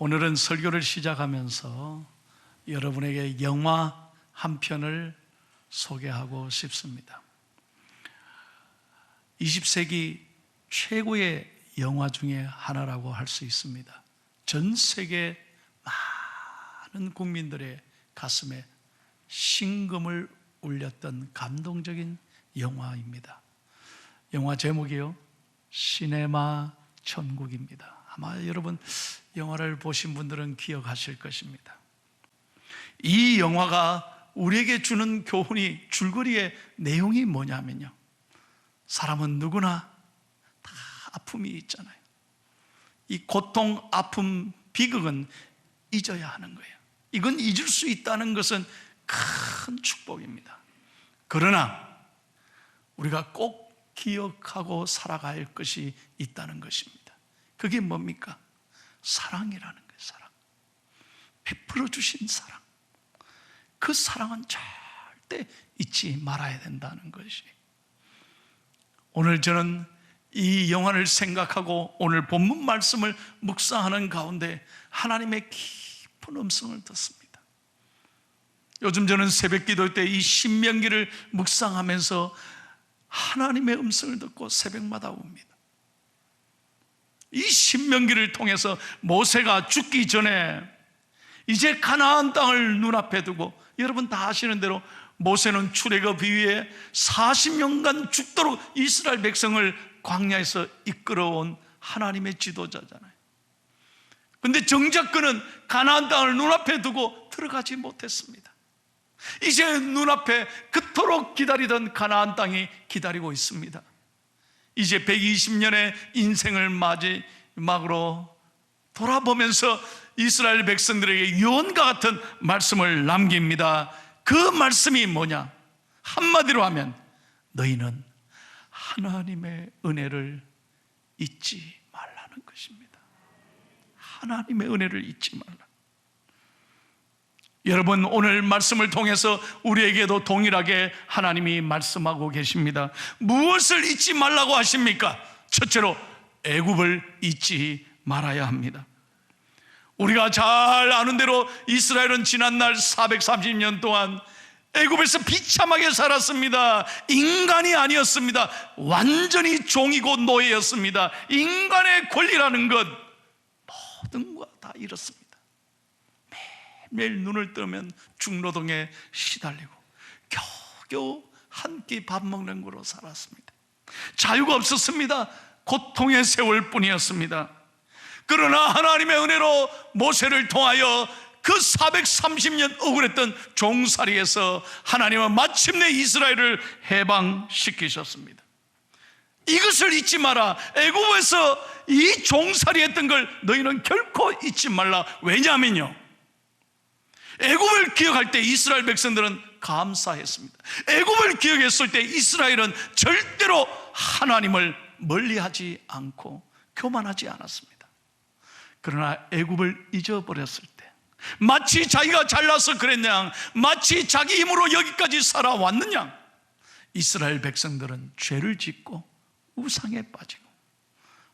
오늘은 설교를 시작하면서 여러분에게 영화 한 편을 소개하고 싶습니다. 20세기 최고의 영화 중에 하나라고 할 수 있습니다. 전 세계 많은 국민들의 가슴에 심금을 울렸던 감동적인 영화입니다. 영화 제목이요, 시네마 천국입니다. 아마 여러분 영화를 보신 분들은 기억하실 것입니다. 이 영화가 우리에게 주는 교훈이, 줄거리의 내용이 뭐냐면요, 사람은 누구나 다 아픔이 있잖아요. 이 고통, 아픔, 비극은 잊어야 하는 거예요. 이건 잊을 수 있다는 것은 큰 축복입니다. 그러나 우리가 꼭 기억하고 살아갈 것이 있다는 것입니다. 그게 뭡니까? 사랑이라는 거예요. 사랑, 베풀어 주신 사랑. 그 사랑은 절대 잊지 말아야 된다는 것이. 오늘 저는 이 영화를 생각하고 오늘 본문 말씀을 묵상하는 가운데 하나님의 깊은 음성을 듣습니다. 요즘 저는 새벽 기도 때 이 신명기를 묵상하면서 하나님의 음성을 듣고 새벽마다 웁니다. 이 신명기를 통해서 모세가 죽기 전에 이제 가나안 땅을 눈앞에 두고, 여러분 다 아시는 대로 모세는 출애굽 이후에 40년간 죽도록 이스라엘 백성을 광야에서 이끌어온 하나님의 지도자잖아요. 그런데 정작 그는 가나안 땅을 눈앞에 두고 들어가지 못했습니다. 이제 눈앞에 그토록 기다리던 가나안 땅이 기다리고 있습니다. 이제 120년의 인생을 마지막으로 돌아보면서 이스라엘 백성들에게 유언과 같은 말씀을 남깁니다. 그 말씀이 뭐냐? 한마디로 하면 너희는 하나님의 은혜를 잊지 말라는 것입니다. 하나님의 은혜를 잊지 말라. 여러분, 오늘 말씀을 통해서 우리에게도 동일하게 하나님이 말씀하고 계십니다. 무엇을 잊지 말라고 하십니까? 첫째로 애굽을 잊지 말아야 합니다. 우리가 잘 아는 대로 이스라엘은 지난날 430년 동안 애굽에서 비참하게 살았습니다. 인간이 아니었습니다. 완전히 종이고 노예였습니다. 인간의 권리라는 것 모든 거 다 잃었습니다. 매일 눈을 뜨면 중노동에 시달리고 겨우겨우 한 끼 밥 먹는 거로 살았습니다. 자유가 없었습니다. 고통의 세월 뿐이었습니다. 그러나 하나님의 은혜로 모세를 통하여 그 430년 억울했던 종살이에서 하나님은 마침내 이스라엘을 해방시키셨습니다. 이것을 잊지 마라. 애굽에서 이 종살이 했던 걸 너희는 결코 잊지 말라. 왜냐하면요, 애굽을 기억할 때 이스라엘 백성들은 감사했습니다. 애굽을 기억했을 때 이스라엘은 절대로 하나님을 멀리하지 않고 교만하지 않았습니다. 그러나 애굽을 잊어버렸을 때, 마치 자기가 잘나서 그랬냐, 마치 자기 힘으로 여기까지 살아왔느냐, 이스라엘 백성들은 죄를 짓고 우상에 빠지고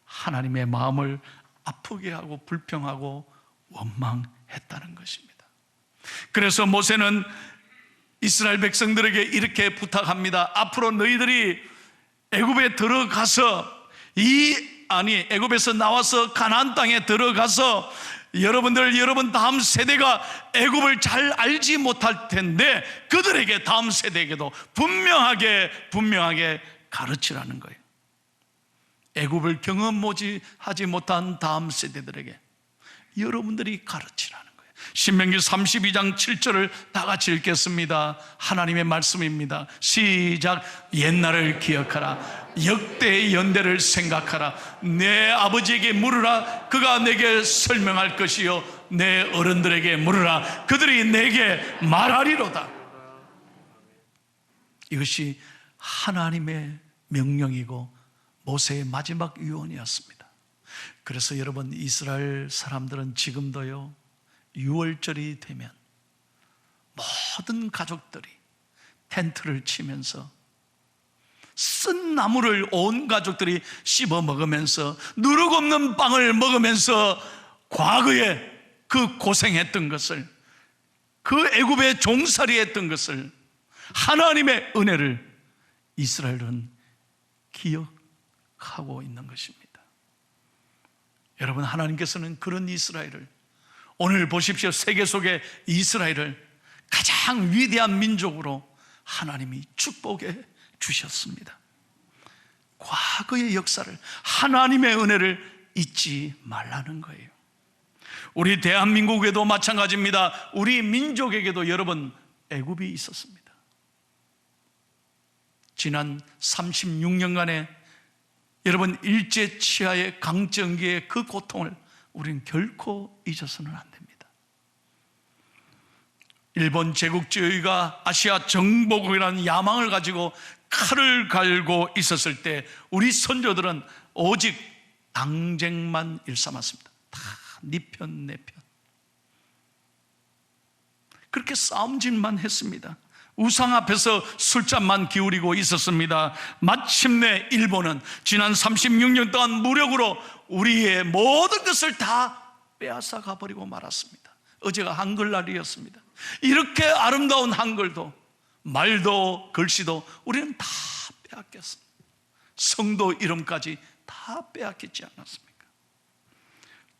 하나님의 마음을 아프게 하고 불평하고 원망했다는 것입니다. 그래서 모세는 이스라엘 백성들에게 이렇게 부탁합니다. 앞으로 너희들이 애굽에 들어가서 애굽에서 나와서 가나안 땅에 들어가서 여러분 다음 세대가 애굽을 잘 알지 못할 텐데 그들에게, 다음 세대에게도 분명하게 가르치라는 거예요. 애굽을 경험하지 못한 다음 세대들에게 여러분들이 가르치라는 거예요. 신명기 32장 7절을 다 같이 읽겠습니다. 하나님의 말씀입니다. 시작. 옛날을 기억하라. 역대의 연대를 생각하라. 내 아버지에게 물으라. 그가 내게 설명할 것이요, 내 어른들에게 물으라. 그들이 내게 말하리로다. 이것이 하나님의 명령이고 모세의 마지막 유언이었습니다. 그래서 여러분, 이스라엘 사람들은 지금도요, 6월절이 되면 모든 가족들이 텐트를 치면서 쓴 나무를 온 가족들이 씹어 먹으면서 누룩 없는 빵을 먹으면서 과거에 그 고생했던 것을, 그 애굽의 종살이 했던 것을, 하나님의 은혜를 이스라엘은 기억하고 있는 것입니다. 여러분, 하나님께서는 그런 이스라엘을, 오늘 보십시오. 세계 속의 이스라엘을 가장 위대한 민족으로 하나님이 축복해 주셨습니다. 과거의 역사를, 하나님의 은혜를 잊지 말라는 거예요. 우리 대한민국에도 마찬가지입니다. 우리 민족에게도 여러분, 애굽이 있었습니다. 지난 36년간의 여러분 일제 치하의 강점기의 그 고통을 우리는 결코 잊어서는 안 됩니다. 일본 제국주의가 아시아 정복이라는 야망을 가지고 칼을 갈고 있었을 때 우리 선조들은 오직 당쟁만 일삼았습니다. 다 네 편, 내 편. 그렇게 싸움질만 했습니다. 우상 앞에서 술잔만 기울이고 있었습니다. 마침내 일본은 지난 36년 동안 무력으로 우리의 모든 것을 다 빼앗아 가버리고 말았습니다. 어제가 한글날이었습니다. 이렇게 아름다운 한글도, 말도, 글씨도 우리는 다 빼앗겼습니다. 성도 이름까지 다 빼앗겼지 않았습니까?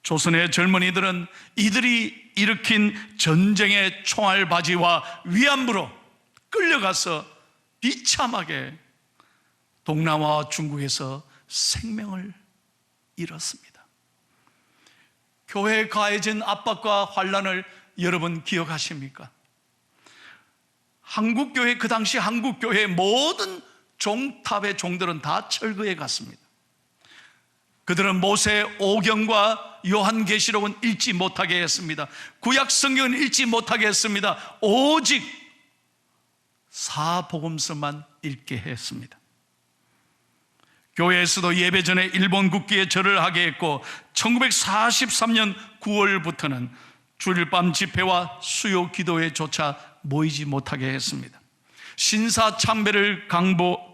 조선의 젊은이들은 이들이 일으킨 전쟁의 총알바지와 위안부로 끌려가서 비참하게 동남아와 중국에서 생명을 잃었습니다. 교회에 가해진 압박과 환란을 여러분 기억하십니까? 한국교회, 그 당시 한국교회의 모든 종탑의 종들은 다 철거해 갔습니다. 그들은 모세 오경과 요한계시록은 읽지 못하게 했습니다. 구약 성경은 읽지 못하게 했습니다. 오직 사복음서만 읽게 했습니다. 교회에서도 예배 전에 일본 국기에 절을 하게 했고 1943년 9월부터는 주일밤 집회와 수요 기도회조차 모이지 못하게 했습니다. 신사 참배를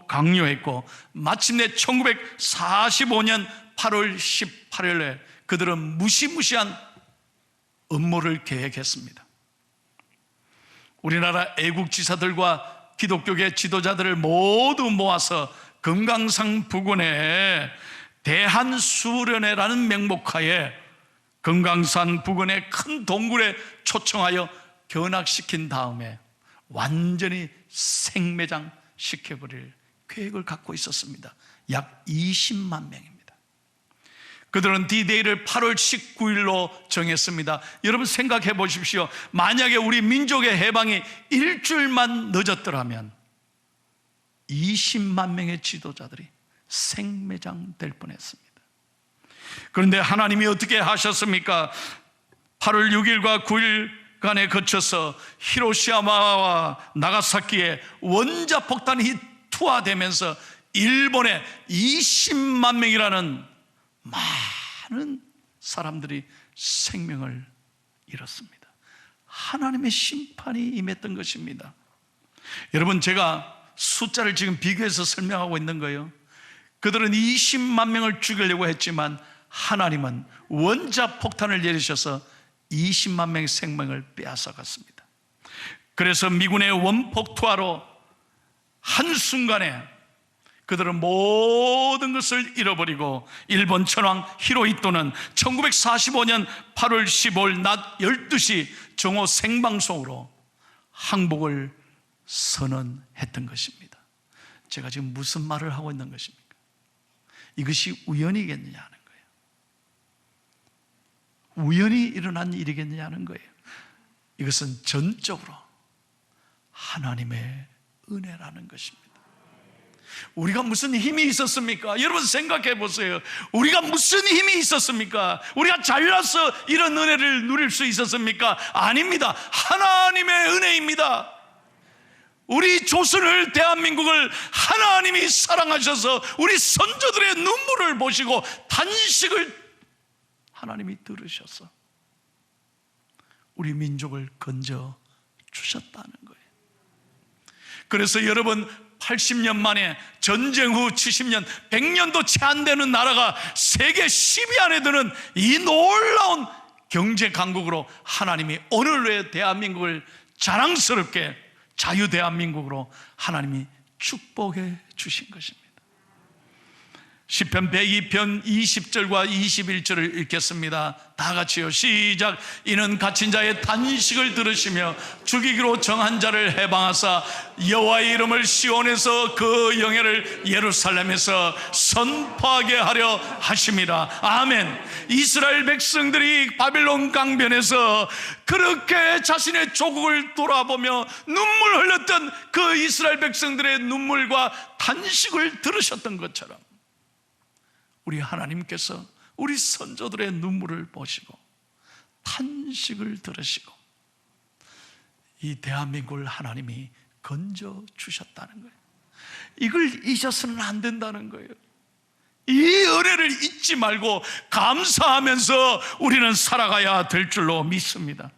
강요했고 마침내 1945년 8월 18일에 그들은 무시무시한 음모를 계획했습니다. 우리나라 애국지사들과 기독교계 지도자들을 모두 모아서 금강산 부근에 대한수련회라는 명목하에 금강산 부근의 큰 동굴에 초청하여 견학시킨 다음에 완전히 생매장 시켜버릴 계획을 갖고 있었습니다. 약 20만 명입니다. 그들은 D-Day를 8월 19일로 정했습니다. 여러분 생각해 보십시오. 만약에 우리 민족의 해방이 일주일만 늦었더라면 20만 명의 지도자들이 생매장 될 뻔했습니다. 그런데 하나님이 어떻게 하셨습니까? 8월 6일과 9일간에 거쳐서 히로시마와 나가사키에 원자폭탄이 투하되면서 일본의 20만 명이라는 많은 사람들이 생명을 잃었습니다. 하나님의 심판이 임했던 것입니다. 여러분, 제가 숫자를 지금 비교해서 설명하고 있는 거예요. 그들은 20만 명을 죽이려고 했지만 하나님은 원자폭탄을 내리셔서 20만 명의 생명을 빼앗아갔습니다. 그래서 미군의 원폭 투하로 한순간에 그들은 모든 것을 잃어버리고 일본 천황 히로히토는 1945년 8월 15일 낮 12시 정오 생방송으로 항복을 선언했던 것입니다. 제가 지금 무슨 말을 하고 있는 것입니까? 이것이 우연이겠느냐 하는 거예요. 우연히 일어난 일이겠느냐 하는 거예요. 이것은 전적으로 하나님의 은혜라는 것입니다. 우리가 무슨 힘이 있었습니까? 여러분 생각해 보세요. 우리가 무슨 힘이 있었습니까? 우리가 잘나서 이런 은혜를 누릴 수 있었습니까? 아닙니다. 하나님의 은혜입니다. 우리 조선을, 대한민국을 하나님이 사랑하셔서 우리 선조들의 눈물을 보시고 탄식을 하나님이 들으셔서 우리 민족을 건져 주셨다는 거예요. 그래서 여러분 80년 만에 전쟁 후 70년, 100년도 채 안 되는 나라가 세계 10위 안에 드는 이 놀라운 경제 강국으로 하나님이 오늘의 대한민국을 자랑스럽게 자유 대한민국으로 하나님이 축복해 주신 것입니다. 시편 102편 20절과 21절을 읽겠습니다. 다 같이요. 시작. 이는 갇힌 자의 단식을 들으시며 죽이기로 정한 자를 해방하사 여호와의 이름을 시온에서 그 영예를 예루살렘에서 선포하게 하려 하심이라. 아멘. 이스라엘 백성들이 바빌론 강변에서 그렇게 자신의 조국을 돌아보며 눈물 흘렸던 그 이스라엘 백성들의 눈물과 단식을 들으셨던 것처럼 우리 하나님께서 우리 선조들의 눈물을 보시고 탄식을 들으시고 이 대한민국을 하나님이 건져 주셨다는 거예요. 이걸 잊어서는 안 된다는 거예요. 이 은혜를 잊지 말고 감사하면서 우리는 살아가야 될 줄로 믿습니다.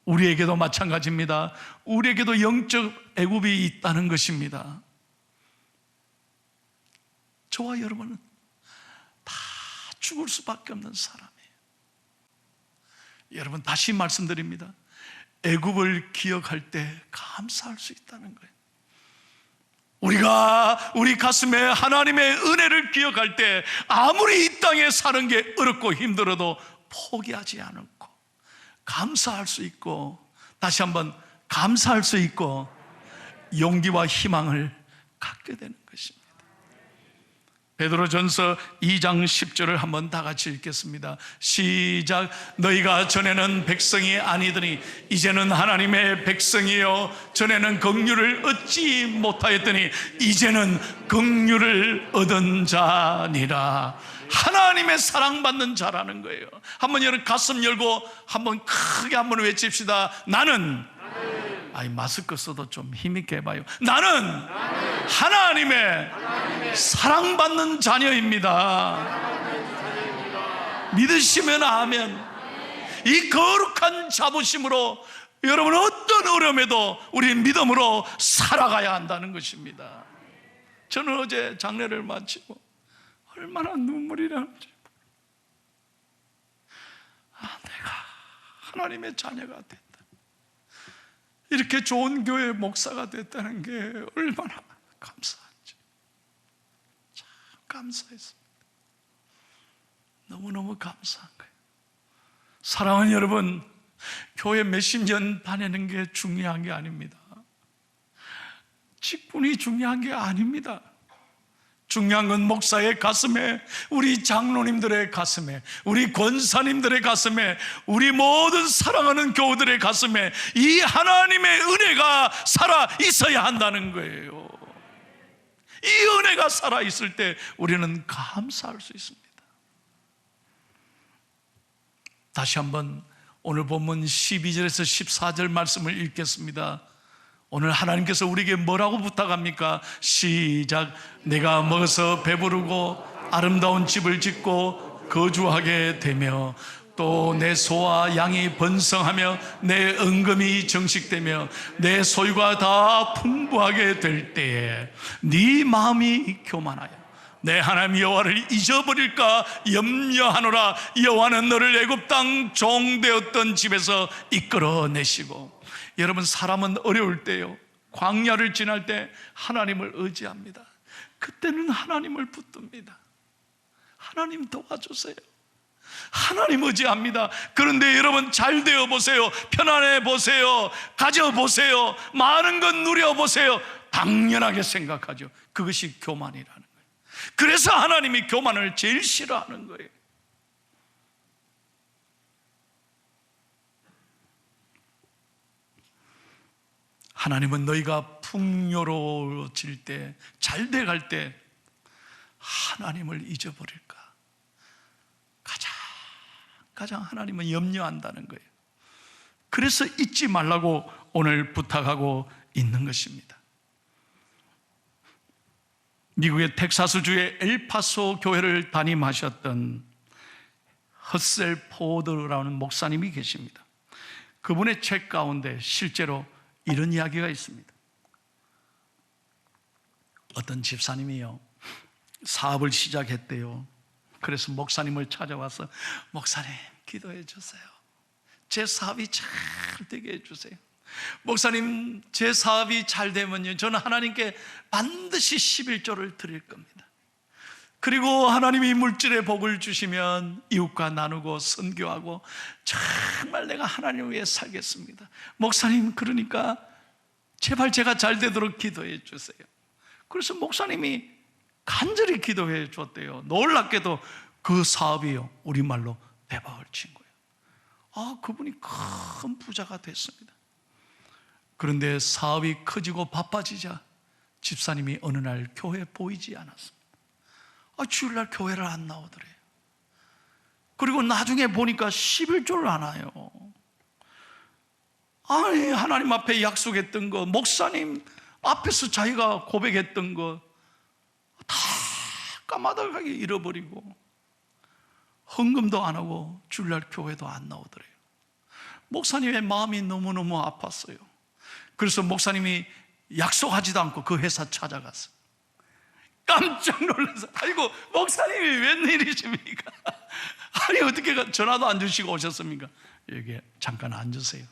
우리에게도 마찬가지입니다. 우리에게도 영적 애굽이 있다는 것입니다. 저와 여러분은 다 죽을 수밖에 없는 사람이에요. 여러분, 다시 말씀드립니다. 애굽을 기억할 때 감사할 수 있다는 거예요. 우리가 우리 가슴에 하나님의 은혜를 기억할 때 아무리 이 땅에 사는 게 어렵고 힘들어도 포기하지 않고 감사할 수 있고, 다시 한번 감사할 수 있고 용기와 희망을 갖게 되는 것입니다. 베드로전서 2장 10절을 한번 다 같이 읽겠습니다. 시작. 너희가 전에는 백성이 아니더니 이제는 하나님의 백성이요 전에는 긍휼을 얻지 못하였더니 이제는 긍휼을 얻은 자니라. 하나님의 사랑받는 자라는 거예요. 한번 여러분 가슴 열고 한번 크게 한번 외칩시다. 나는 아니 마스크 써도 좀 힘있게 해봐요. 나는 하나님의 사랑받는 자녀입니다. 믿으시면 아멘. 이 거룩한 자부심으로 여러분 어떤 어려움에도 우리 믿음으로 살아가야 한다는 것입니다. 저는 어제 장례를 마치고 얼마나 눈물이 나는지, 내가 하나님의 자녀가 됐다, 이렇게 좋은 교회 목사가 됐다는 게 얼마나 감사한지 참 감사했습니다. 너무너무 감사한 거예요. 사랑하는 여러분, 교회 몇십 년 다니는 게 중요한 게 아닙니다. 직분이 중요한 게 아닙니다. 중요한 건 목사의 가슴에, 우리 장로님들의 가슴에, 우리 권사님들의 가슴에, 우리 모든 사랑하는 교우들의 가슴에 이 하나님의 은혜가 살아 있어야 한다는 거예요. 이 은혜가 살아 있을 때 우리는 감사할 수 있습니다. 다시 한번 오늘 본문 12절에서 14절 말씀을 읽겠습니다. 오늘 하나님께서 우리에게 뭐라고 부탁합니까? 시작. 내가 먹어서 배부르고 아름다운 집을 짓고 거주하게 되며 또 내 소와 양이 번성하며 내 은금이 정식되며 내 소유가 다 풍부하게 될 때에 네 마음이 교만하여 내 하나님 여호와를 잊어버릴까 염려하노라. 여호와는 너를 애굽 땅 종되었던 집에서 이끌어내시고. 여러분, 사람은 어려울 때요, 광야를 지날 때 하나님을 의지합니다. 그때는 하나님을 붙듭니다. 하나님 도와주세요. 하나님 의지합니다. 그런데 여러분 잘 되어 보세요. 편안해 보세요. 가져 보세요. 많은 건 누려 보세요. 당연하게 생각하죠. 그것이 교만이라는 거예요. 그래서 하나님이 교만을 제일 싫어하는 거예요. 하나님은 너희가 풍요로워질 때, 잘 돼갈 때 하나님을 잊어버릴까? 가장 하나님은 염려한다는 거예요. 그래서 잊지 말라고 오늘 부탁하고 있는 것입니다. 미국의 텍사스주의 엘파소 교회를 담임하셨던 허셀 포드라는 목사님이 계십니다. 그분의 책 가운데 실제로 이런 이야기가 있습니다. 어떤 집사님이요, 사업을 시작했대요. 그래서 목사님을 찾아와서, 목사님, 기도해 주세요. 제 사업이 잘 되게 해주세요. 목사님, 제 사업이 잘 되면요, 저는 하나님께 반드시 11조를 드릴 겁니다. 그리고 하나님이 물질의 복을 주시면 이웃과 나누고 선교하고 정말 내가 하나님을 위해 살겠습니다. 목사님, 그러니까 제발 제가 잘 되도록 기도해 주세요. 그래서 목사님이 간절히 기도해 줬대요. 놀랍게도 그 사업이요, 우리말로 대박을 친 거예요. 그분이 큰 부자가 됐습니다. 그런데 사업이 커지고 바빠지자 집사님이 어느 날 교회에 보이지 않았습니다. 주일날 교회를 안 나오더래요. 그리고 나중에 보니까 11조를 안 와요. 아니, 하나님 앞에 약속했던 거, 목사님 앞에서 자기가 고백했던 거 다 까마득하게 잃어버리고 헌금도 안 하고 주일날 교회도 안 나오더래요. 목사님의 마음이 너무너무 아팠어요. 그래서 목사님이 약속하지도 않고 그 회사 찾아갔어요. 깜짝 놀라서, 아이고 목사님이 웬일이십니까? 아니, 어떻게 전화도 안 주시고 오셨습니까? 여기 잠깐 앉으세요.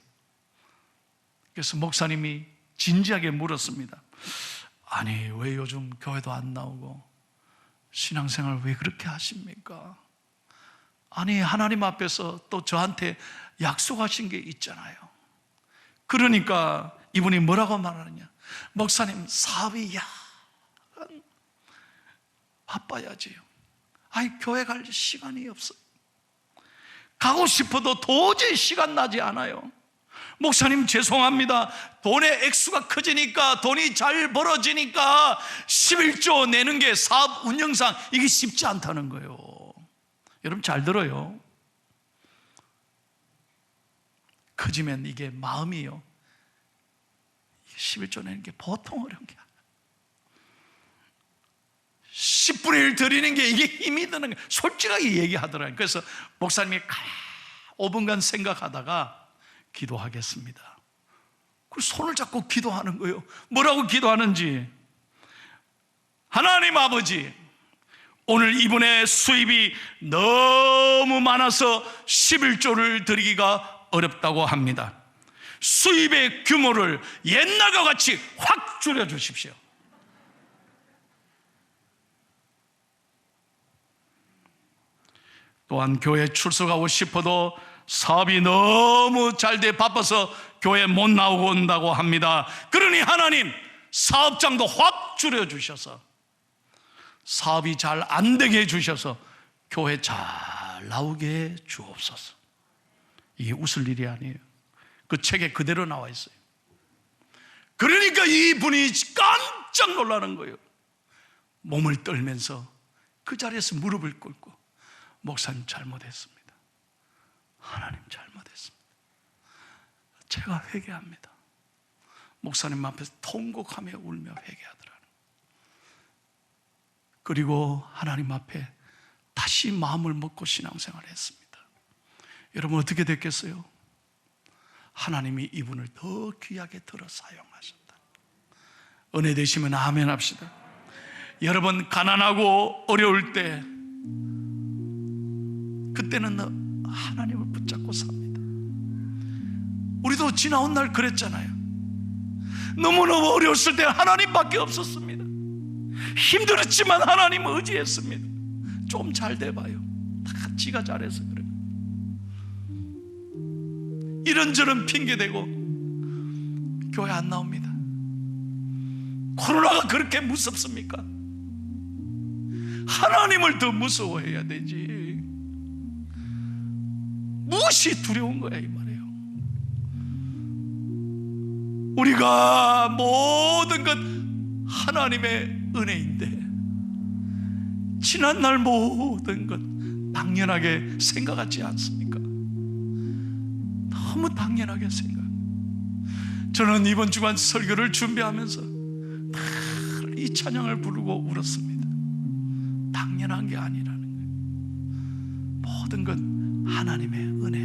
그래서 목사님이 진지하게 물었습니다. 아니, 왜 요즘 교회도 안 나오고 신앙생활 왜 그렇게 하십니까? 아니, 하나님 앞에서 또 저한테 약속하신 게 있잖아요. 그러니까 이분이 뭐라고 말하느냐, 목사님, 사업이 약간 바빠야지요. 아니, 교회 갈 시간이 없어요. 가고 싶어도 도저히 시간 나지 않아요. 목사님, 죄송합니다. 돈의 액수가 커지니까, 돈이 잘 벌어지니까 11조 내는 게 사업 운영상 이게 쉽지 않다는 거예요. 여러분 잘 들어요. 커지면 이게 마음이요, 11조 내는 게 보통 어려운 게 아니에요. 10분의 1 드리는 게 이게 힘이 드는 거예요. 솔직하게 얘기하더라고요. 그래서 목사님이 5분간 생각하다가 기도하겠습니다. 그 손을 잡고 기도하는 거예요. 뭐라고 기도하는지, 하나님 아버지, 오늘 이분의 수입이 너무 많아서 11조를 드리기가 어렵다고 합니다. 수입의 규모를 옛날과 같이 확 줄여주십시오. 또한 교회 출석하고 싶어도 사업이 너무 잘 돼 바빠서 교회 못 나오고 온다고 합니다. 그러니 하나님, 사업장도 확 줄여주셔서 사업이 잘 안 되게 해주셔서 교회 잘 나오게 해 주옵소서. 이게 웃을 일이 아니에요. 그 책에 그대로 나와 있어요. 그러니까 이분이 깜짝 놀라는 거예요. 몸을 떨면서 그 자리에서 무릎을 꿇고, 목사님 잘못했습니다. 하나님 잘못했습니다. 제가 회개합니다. 목사님 앞에서 통곡하며 울며 회개하더라는. 그리고 하나님 앞에 다시 마음을 먹고 신앙생활을 했습니다. 여러분 어떻게 됐겠어요? 하나님이 이분을 더 귀하게 들어 사용하셨다. 은혜 되시면 아멘 합시다. 여러분, 가난하고 어려울 때, 그때는 하나님을 붙잡고 삽니다. 우리도 지나온 날 그랬잖아요. 너무너무 어려웠을 때 하나님밖에 없었습니다. 힘들었지만 하나님 의지했습니다. 좀 잘 돼봐요. 다 지가 잘해서 그래요. 이런저런 핑계대고 교회 안 나옵니다. 코로나가 그렇게 무섭습니까? 하나님을 더 무서워해야 되지. 무엇이 두려운 거야 이 말이에요. 우리가 모든 것 하나님의 은혜인데, 지난날 모든 것 당연하게 생각하지 않습니까? 너무 당연하게 생각. 저는 이번 주간 설교를 준비하면서 늘 이 찬양을 부르고 울었습니다. 당연한 게 아니라는 거예요. 모든 것 하나님의 은혜.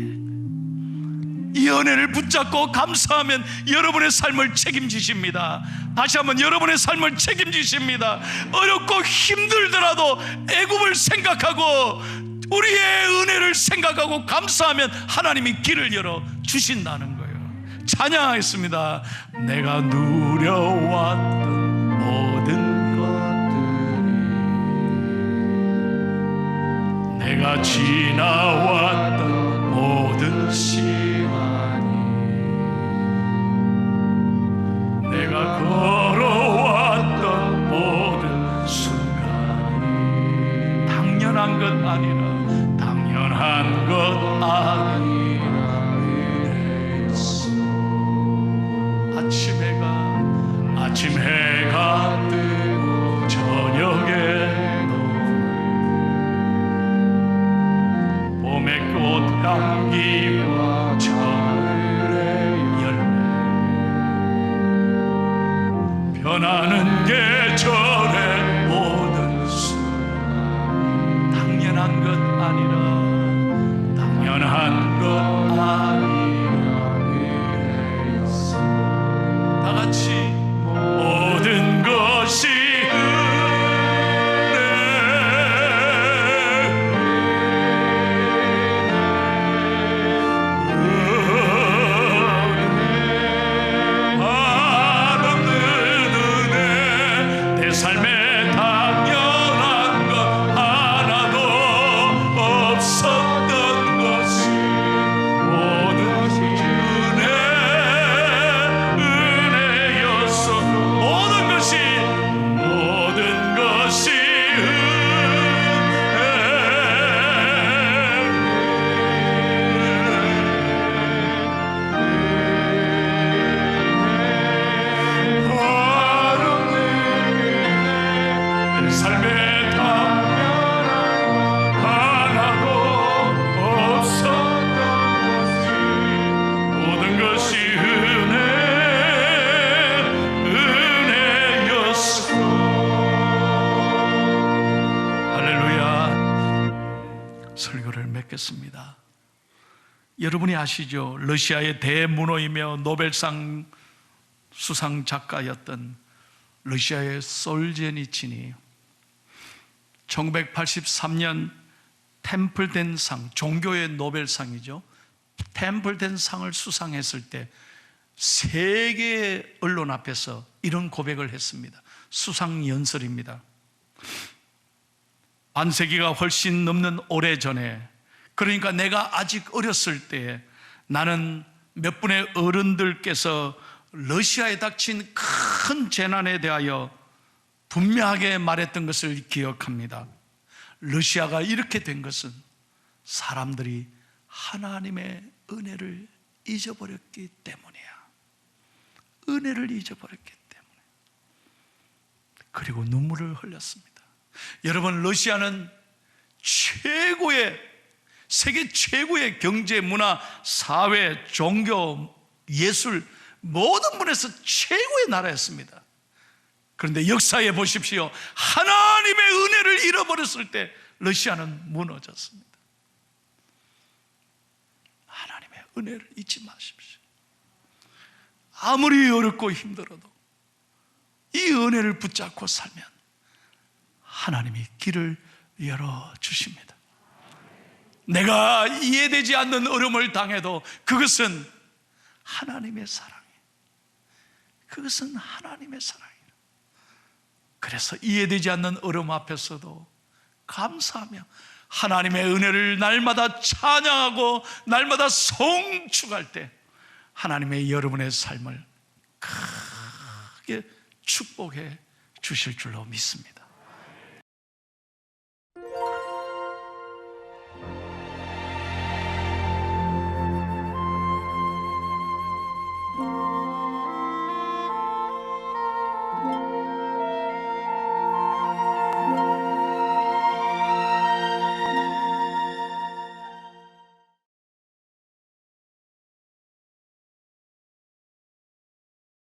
이 은혜를 붙잡고 감사하면 여러분의 삶을 책임지십니다. 다시 한번, 여러분의 삶을 책임지십니다. 어렵고 힘들더라도 애굽을 생각하고 우리의 은혜를 생각하고 감사하면 하나님이 길을 열어 주신다는 거예요. 찬양하겠습니다. 내가 누려왔던 모든 것들이, 내가 지나왔던 모든 시간이, 내가 걸어왔던 모든 순간이 당연한 것 아니라, 당연한 것 아니라 아침 해가 뜨고 저녁에 봄의 꽃향기와 가을의 열매, 변하는 계절의 모든 순간 당연한 것 아니라, 당연한 것 아니라 다 같이 모든 것이 여러분이 아시죠? 러시아의 대문호이며 노벨상 수상 작가였던 러시아의 솔제니친이 1983년 템플된 상, 종교의 노벨상이죠. 템플된 상을 수상했을 때 세계의 언론 앞에서 이런 고백을 했습니다. 수상 연설입니다. 반세기가 훨씬 넘는 오래전에, 그러니까 내가 아직 어렸을 때 나는 몇 분의 어른들께서 러시아에 닥친 큰 재난에 대하여 분명하게 말했던 것을 기억합니다. 러시아가 이렇게 된 것은 사람들이 하나님의 은혜를 잊어버렸기 때문이야. 은혜를 잊어버렸기 때문에. 그리고 눈물을 흘렸습니다. 여러분, 러시아는 세계 최고의 경제, 문화, 사회, 종교, 예술 모든 분에서 최고의 나라였습니다. 그런데 역사에 보십시오. 하나님의 은혜를 잃어버렸을 때 러시아는 무너졌습니다. 하나님의 은혜를 잊지 마십시오. 아무리 어렵고 힘들어도 이 은혜를 붙잡고 살면 하나님이 길을 열어주십니다. 내가 이해되지 않는 어려움을 당해도 그것은 하나님의 사랑이에요. 그것은 하나님의 사랑이에요. 그래서 이해되지 않는 어려움 앞에서도 감사하며 하나님의 은혜를 날마다 찬양하고 날마다 송축할 때 하나님의 여러분의 삶을 크게 축복해 주실 줄로 믿습니다.